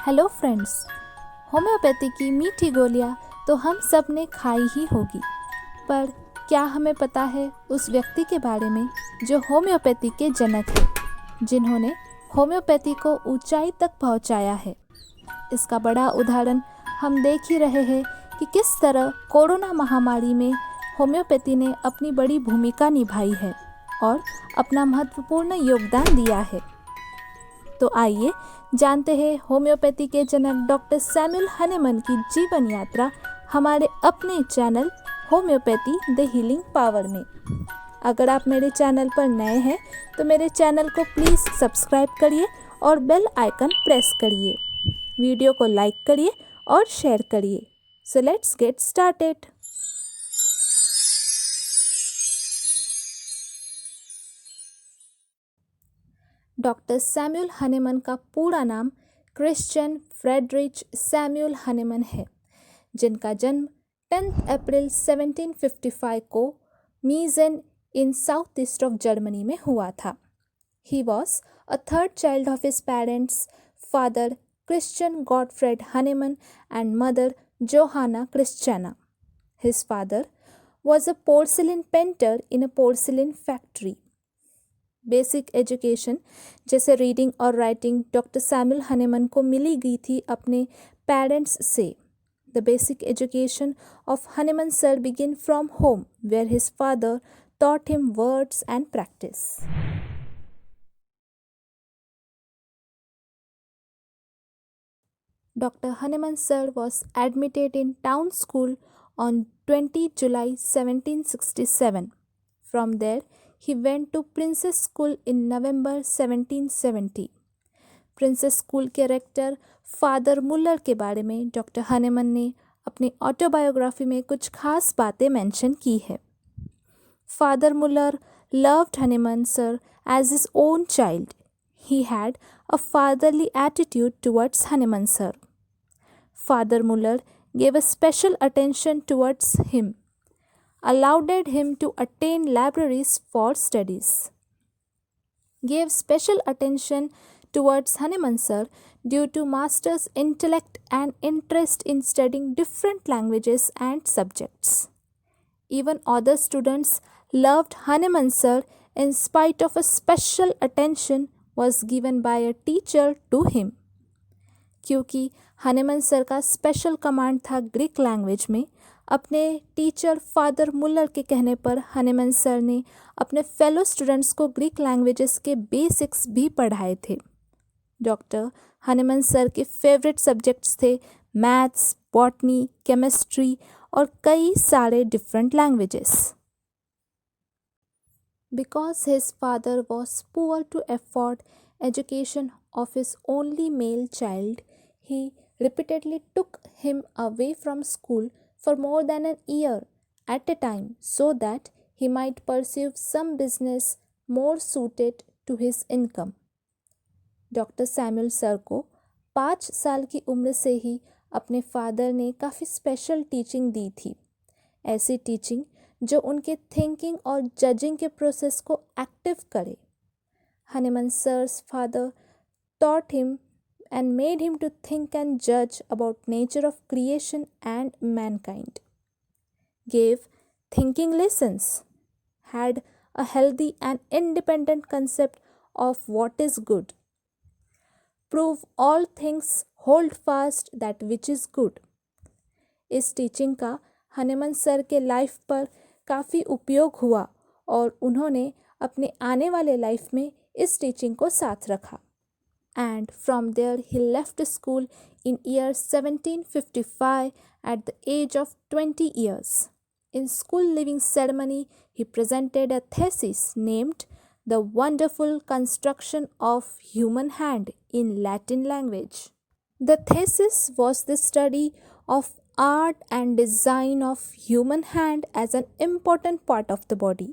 Hello friends, homeopathy की मीठी गोलियां तो हम सब ने खाई ही होगी, पर क्या हमें पता है उस व्यक्ति के बारे में जो होम्योपैथी के जनक है, जिन्होंने होम्योपैथी को ऊंचाई तक पहुंचाया है। इसका बड़ा उदाहरण हम देख ही रहे हैं कि किस तरह कोरोना महामारी में होम्योपैथी ने अपनी बड़ी भूमिका निभाई है और अपना महत्वपूर्ण योगदान दिया है। तो आइए जानते हैं होम्योपैथी के जनक डॉक्टर सैमुअल हनीमैन की जीवन यात्रा हमारे अपने channel homeopathy the healing power में। अगर आप मेरे चैनल पर नए हैं तो मेरे चैनल को प्लीज़ सब्सक्राइब करिए और बेल आइकन प्रेस करिए। वीडियो को लाइक करिए और शेयर करिए। So let's get started. Doctor Samuel Hahnemann का पूरा नाम क्रिश्चियन फ्रेडरिच सैमुअल हनीमैन है, जिनका जन्म 10 अप्रैल 1755 को Meissen in south east of Germany में हुआ था। He was a third child of his parents, father Christian Gottfried Hahnemann and mother Johanna Christiana. हिज फादर was a porcelain painter in a porcelain factory. Basic education जैसे reading और writing doctor Samuel Hahnemann को मिली गई थी अपने parents से। The basic education of Hahnemann sir begin from home where his father taught him words and practice. Dr. Hahnemann sir was admitted in town school on 20 July 1767. From there, he went to Princess School in November 1770. Princess school के rector father मुलर के बारे में doctor Hahnemann ने अपनी autobiography में कुछ खास बातें मेंशन की है। Father Muller loved Hahnemann sir as his own child. He had a fatherly attitude towards Hahnemann sir. Father Muller gave a special attention towards him, allowed him to attend libraries for studies, gave special attention towards Hahnemann sir due to master's intellect and interest in studying different languages and subjects. Even other students loved Hahnemann sir in spite of a special attention was given by a teacher to him. क्योंकि Hahnemann sir का special command था Greek language में, अपने teacher father मुलर के कहने पर Hahnemann sir ने अपने फेलो स्टूडेंट्स को ग्रीक लैंग्वेजेस के बेसिक्स भी पढ़ाए थे। डॉक्टर हनीमैन सर के फेवरेट सब्जेक्ट्स थे मैथ्स, बॉटनी, केमिस्ट्री और कई सारे different languages. Because his father was poor to afford education of his only male child, he repeatedly took him away from school for more than a year at a time so that he might pursue some business more suited to his income. Doctor Samuel sir को 5 साल की उम्र से ही अपने father ने काफ़ी special teaching दी थी, ऐसी टीचिंग जो उनके थिंकिंग और जजिंग के प्रोसेस को एक्टिव करे। Hahnemann sir's father taught him and made him to think and judge about nature of creation and mankind, gave thinking lessons, had a healthy and independent concept of what is good, prove all things, hold fast that which is good. इस teaching का Hahnemann sir के life पर काफ़ी उपयोग हुआ और उन्होंने अपने आने वाले लाइफ में इस टीचिंग को साथ रखा। And from there he left school in year 1755 at the age of 20 years. In school leaving ceremony, he presented a thesis named The Wonderful Construction of Human Hand in Latin language. The thesis was the study of art and design of human hand as an important part of the body.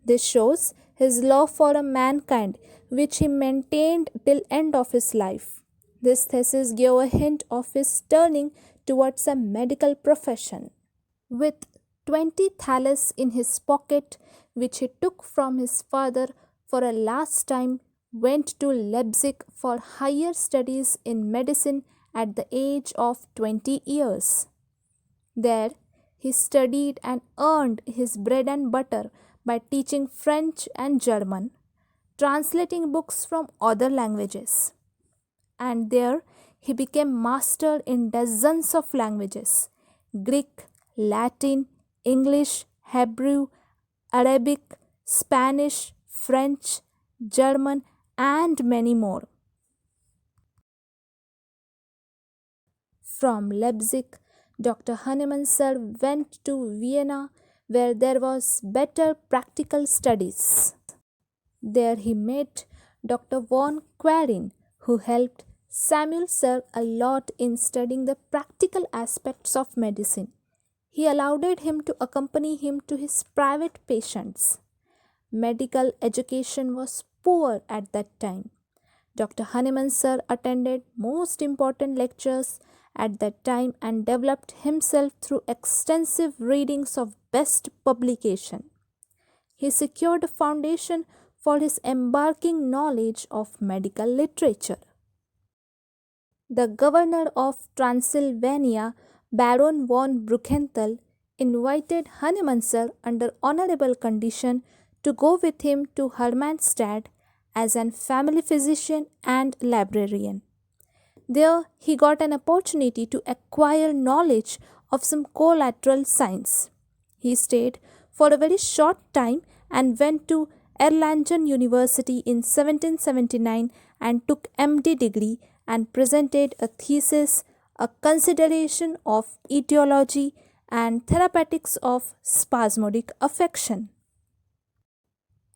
This shows his love for a mankind which he maintained till end of his life. This thesis gave a hint of his turning towards a medical profession. With 20 thalers in his pocket, which he took from his father for a last time, went to Leipzig for higher studies in medicine at the age of 20 years. There, he studied and earned his bread and butter by teaching French and German, translating books from other languages. And there, he became master in dozens of languages: Greek, Latin, English, Hebrew, Arabic, Spanish, French, German, and many more. From Leipzig, Dr. Hahnemann Sir went to Vienna, where there was better practical studies. There he met Dr. von Querin, who helped Samuel Sir a lot in studying the practical aspects of medicine. He allowed him to accompany him to his private patients. Medical education was poor at that time. Dr. Hahnemann Sir attended most important lectures at that time and developed himself through extensive readings of best publication. He secured a foundation for his embarking knowledge of medical literature. The governor of Transylvania, Baron von Bruckenthal, invited Hahnemann Sir under honorable condition to go with him to Hermannstadt as an family physician and librarian. There he got an opportunity to acquire knowledge of some collateral science. He stayed for a very short time and went to Erlangen University in 1779 and took MD degree and presented a thesis, a consideration of etiology and therapeutics of spasmodic affection.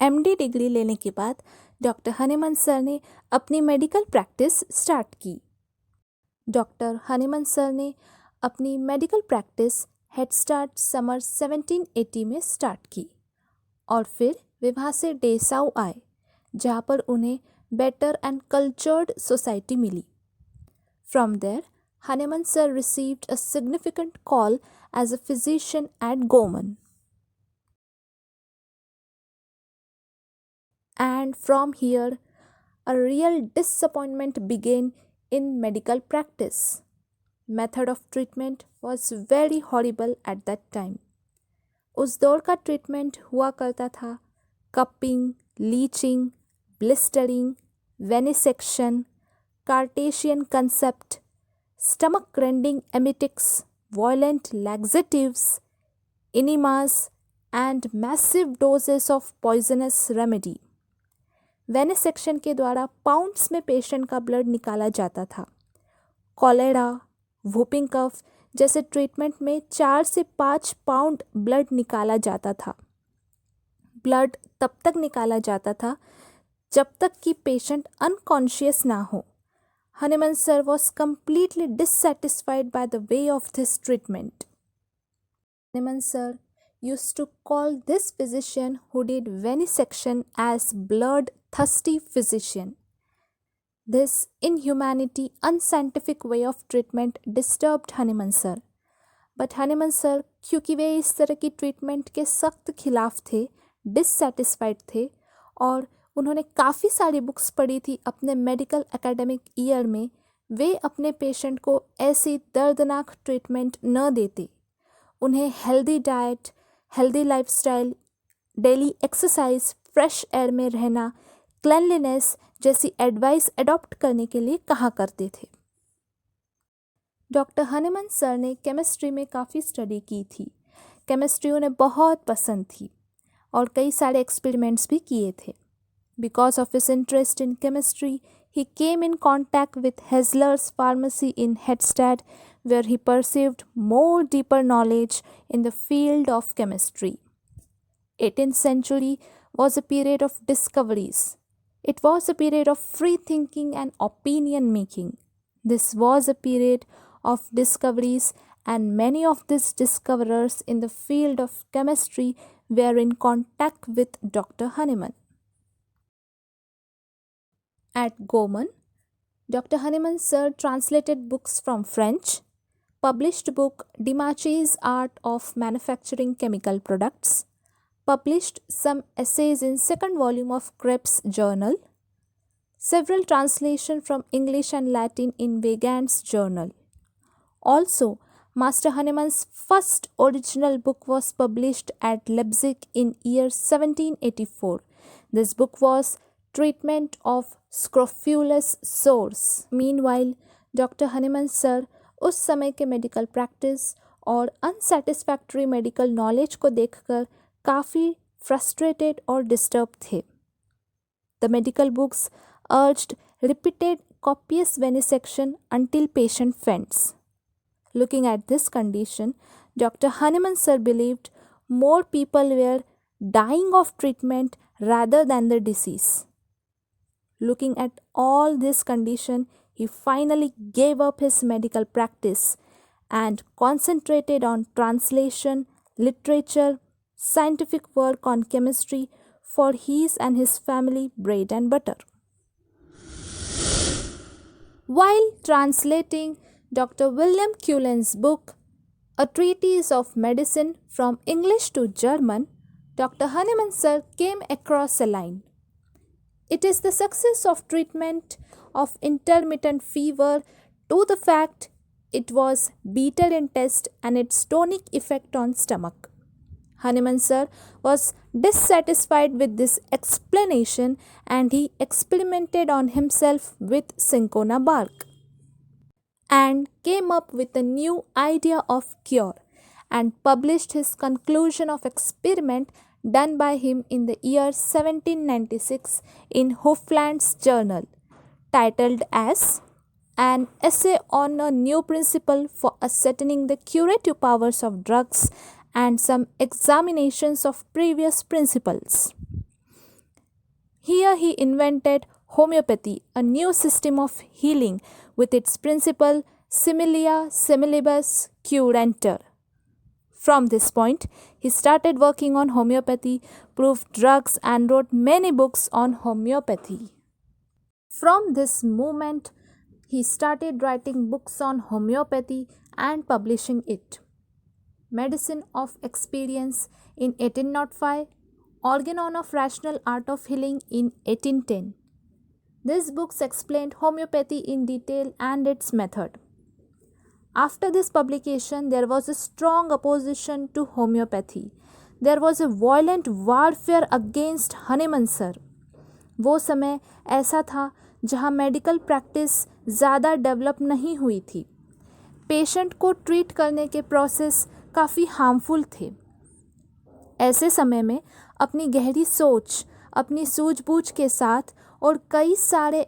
MD degree लेने के बाद doctor Hahnemann sir ने अपनी medical practice start की. Doctor Hahnemann sir ने अपनी medical practice head start summer 1780 में start की और फिर वे वहाँ से डेसाऊ आए, जहाँ पर उन्हें बेटर एंड कल्चर्ड सोसाइटी मिली. From there Hahnemann sir received a significant call as a physician at Gommern. And from here, a real disappointment began in medical practice. Method of treatment was very horrible at that time. उस दौर का treatment हुआ करता था cupping, leeching, blistering, venesection, Cartesian concept, stomach rending emetics, violent laxatives, enemas, and massive doses of poisonous remedy. Venesection के द्वारा pounds में patient का ब्लड निकाला जाता था. कॉलेरा, वूपिंग कफ जैसे ट्रीटमेंट में 4 से 5 पाउंड ब्लड निकाला जाता था. ब्लड तब तक निकाला जाता था जब तक कि पेशेंट अनकॉन्शियस ना हो. Hahnemann sir was completely dissatisfied by the way of this treatment. Hahnemann Sir used to call this physician who did venesection as blood-thirsty physician. This inhumanity, unscientific way of treatment disturbed Hahnemann Sir. But Hahnemann Sir, क्योंकि वे इस तरह की treatment के सख्त खिलाफ थे, dissatisfied थे और उन्होंने काफ़ी सारी बुक्स पढ़ी थी अपने मेडिकल एकेडमिक ईयर में, वे अपने पेशेंट को ऐसी दर्दनाक ट्रीटमेंट न देते. उन्हें healthy diet, healthy lifestyle, daily exercise, fresh air में रहना, क्लेanलीनेस जैसी एडवाइस अडॉप्ट करने के लिए कहा करते थे. डॉक्टर हनीमन सर ने केमिस्ट्री में काफ़ी स्टडी की थी. केमिस्ट्री उन्हें बहुत पसंद थी और कई सारे एक्सपेरिमेंट्स भी किए थे. Because of his interest in chemistry, he came in contact with Hessler's pharmacy in Hedstedt, where he perceived more deeper knowledge in the field of chemistry. 18th century was a period of discoveries. It was a period of free thinking and opinion making. This was a period of discoveries, and many of these discoverers in the field of chemistry were in contact with Dr. Hahnemann. At Goman, Dr. Hahnemann Sir translated books from French, published book Dimache's Art of Manufacturing Chemical Products, published some essays in second volume of Krebs Journal, several translations from English and Latin in Weigand's journal. Also, Master Hahnemann's first original book was published at Leipzig in year 1784. This book was Treatment of Scrofulous Sores. Meanwhile, doctor Hahnemann sir उस समय के medical practice और अनसेटिस्फैक्टरी medical knowledge को देखकर काफ़ी frustrated और disturb थे. The medical books urged repeated copious venesection until patient faints. Looking at this condition, Dr. Hahnemann sir believed more people were dying of treatment rather than the disease. Looking at all this condition, he finally gave up his medical practice and concentrated on translation, literature, scientific work on chemistry for his and his family bread and butter. While translating Dr. William Cullen's book, A Treatise of Medicine from English to German, Dr. Hahnemann sir came across a line. It is the success of treatment of intermittent fever to the fact it was bitter in taste and its tonic effect on stomach. Hahnemann sir was dissatisfied with this explanation and he experimented on himself with cinchona bark and came up with a new idea of cure and published his conclusion of experiment done by him in the year 1796 in Hofland's journal, titled as An Essay on a New Principle for Ascertaining the Curative Powers of Drugs and Some Examinations of Previous Principles. Here he invented homeopathy, a new system of healing with its principle similia similibus curantur. From this point, he started working on homeopathy, proved drugs and wrote many books on homeopathy. From this moment, he started writing books on homeopathy and publishing it. Medicine of Experience in 1805, Organon of Rational Art of Healing in 1810. These books explained homeopathy in detail and its method. After this publication, there was a strong opposition to homeopathy. There was a violent warfare against Hahnemann sir. वो समय ऐसा था जहाँ medical practice ज़्यादा develop नहीं हुई थी. Patient को ट्रीट करने के प्रोसेस काफ़ी हार्मफुल थे. ऐसे समय में अपनी गहरी सोच, अपनी सूझबूझ के साथ और कई सारे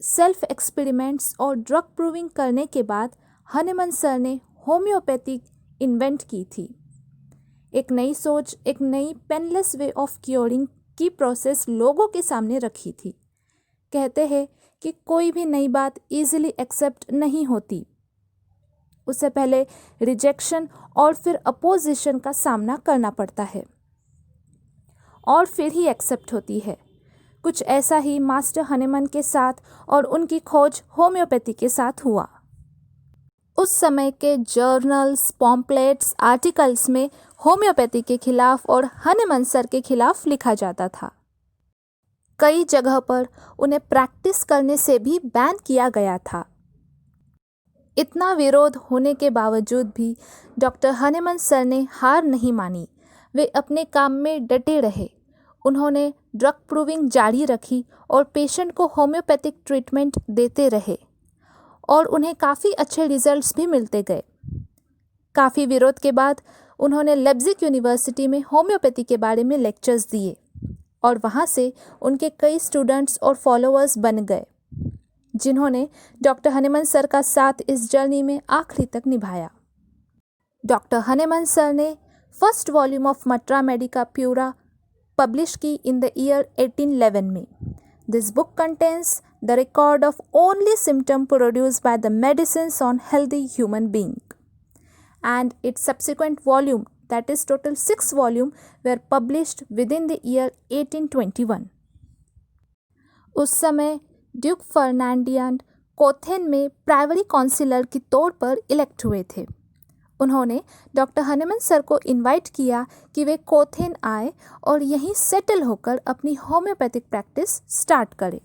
सेल्फ एक्सपेरिमेंट्स और ड्रग प्रूविंग करने के बाद हनीमन सर ने होम्योपैथी इन्वेंट की थी. एक नई सोच, एक नई पेनलेस वे ऑफ क्योरिंग की प्रोसेस लोगों के सामने रखी थी. कहते हैं कि कोई भी नई बात इजीली एक्सेप्ट नहीं होती. उससे पहले रिजेक्शन और फिर अपोजिशन का सामना करना पड़ता है और फिर ही एक्सेप्ट होती है. कुछ ऐसा ही मास्टर हनीमन के साथ और उनकी खोज होम्योपैथी के साथ हुआ. उस समय के जर्नल्स, पॉम्पलेट्स, आर्टिकल्स में होम्योपैथी के खिलाफ और हनीमन सर के खिलाफ लिखा जाता था. कई जगह पर उन्हें प्रैक्टिस करने से भी बैन किया गया था. इतना विरोध होने के बावजूद भी डॉक्टर हनीमन सर ने हार नहीं मानी. वे अपने काम में डटे रहे. उन्होंने ड्रग प्रूविंग जारी रखी और पेशेंट को होम्योपैथिक ट्रीटमेंट देते रहे और उन्हें काफ़ी अच्छे रिजल्ट्स भी मिलते गए. काफ़ी विरोध के बाद उन्होंने लेप्जिग यूनिवर्सिटी में होम्योपैथी के बारे में लेक्चर्स दिए और वहाँ से उनके कई स्टूडेंट्स और फॉलोअर्स बन गए जिन्होंने डॉक्टर हनीमन सर का साथ इस जर्नी में आखिरी तक निभाया. डॉक्टर हनीमन सर ने first volume of Materia Medica Pura publish की इन द ईयर 1811 में. This book contains the record of only symptom produced by the medicines on healthy human being, and its subsequent volume, that is total 6 volume, were published within the year 1821. उस समय Duke फर्नांडियान Köthen में primary councillor के तौर पर elect हुए थे. उन्होंने doctor Hahnemann sir को इनवाइट किया कि वे कोथेन आए और यहीं सेटल होकर अपनी होम्योपैथिक प्रैक्टिस स्टार्ट करें.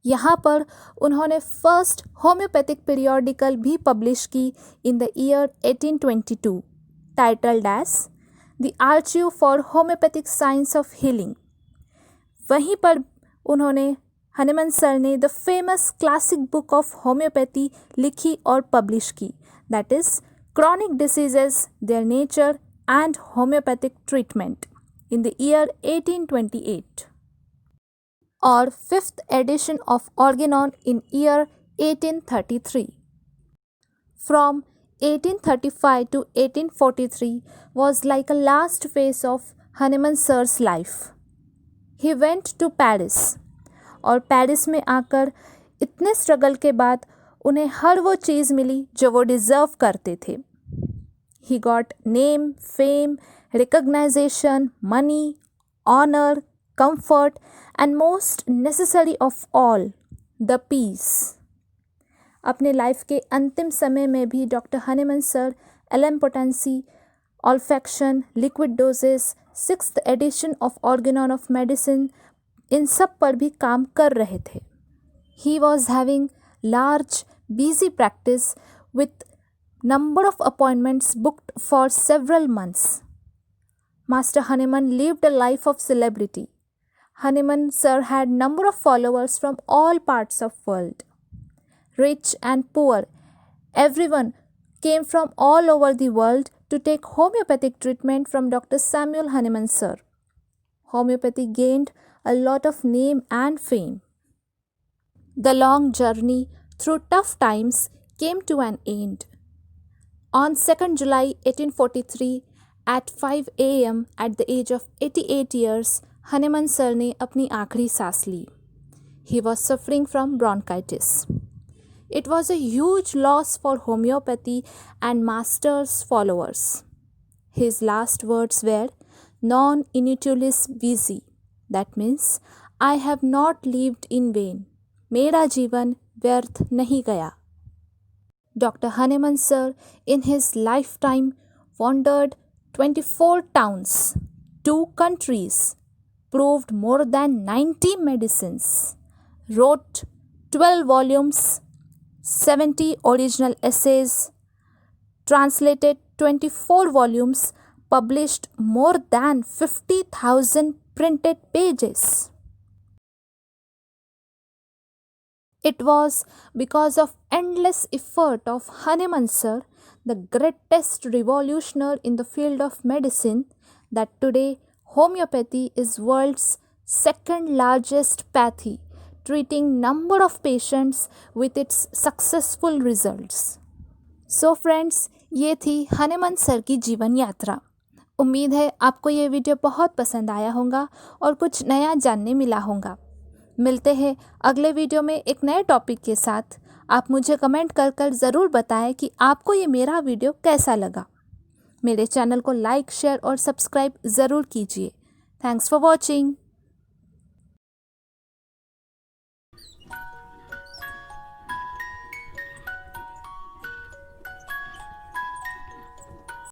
यहाँ पर उन्होंने फर्स्ट होम्योपैथिक पीरियोडिकल भी पब्लिश की in the year 1822 titled as the archive for homoeopathic science of healing. वहीं पर उन्होंने हनीमन सर ने the famous classic book of homoeopathy लिखी और पब्लिश की, that is chronic diseases, their nature and homoeopathic treatment in the year 1828 और fifth edition of Organon in year 1833. From 1835 to 1843 was like a last phase of Hahnemann Sir's life. He went to Paris और Paris में आकर इतने struggle के बाद उन्हें हर वो चीज़ मिली जो वो डिज़र्व करते थे. He got name, fame, recognition, money, honor, comfort and most necessary of all, the peace. अपने लाइफ के अंतिम समय में भी doctor Hahnemann sir LM potency, olfaction, liquid doses, sixth edition of Organon of medicine, इन सब पर भी काम कर रहे थे. He was having large busy practice with number of appointments booked for several months. Master Hahnemann lived a life of celebrity. Hahnemann sir had number of followers from all parts of world. Rich and poor, everyone came from all over the world to take homeopathic treatment from Dr. Samuel Hahnemann sir. Homeopathy gained a lot of name and fame. The long journey through tough times came to an end. On 2nd July 1843 at 5 a.m. at the age of 88 years, Hahnemann sir ने अपनी आखिरी सांस ली. He was suffering from bronchitis. It was a huge loss for homeopathy and master's followers. His last words were non inutilis visi. That means I have not lived in vain. मेरा जीवन व्यर्थ नहीं गया. Dr. Hahnemann sir in his lifetime wandered 24 towns, 2 countries, proved more than 90 medicines, wrote 12 volumes, 70 original essays, translated 24 volumes, published more than 50,000 printed pages. It was because of endless effort of Hahnemann sir, the greatest revolutionary in the field of medicine, that today homeopathy is world's second largest pathy, treating number of patients with its successful results. So friends, ये थी Hahnemann sir की जीवन यात्रा. उम्मीद है आपको ये video बहुत पसंद आया होगा और कुछ नया जानने मिला होगा. मिलते हैं अगले वीडियो में एक नए टॉपिक के साथ. आप मुझे कमेंट कर ज़रूर बताएं कि आपको ये मेरा वीडियो कैसा लगा. मेरे चैनल को लाइक, शेयर और सब्सक्राइब ज़रूर कीजिए. Thanks for watching.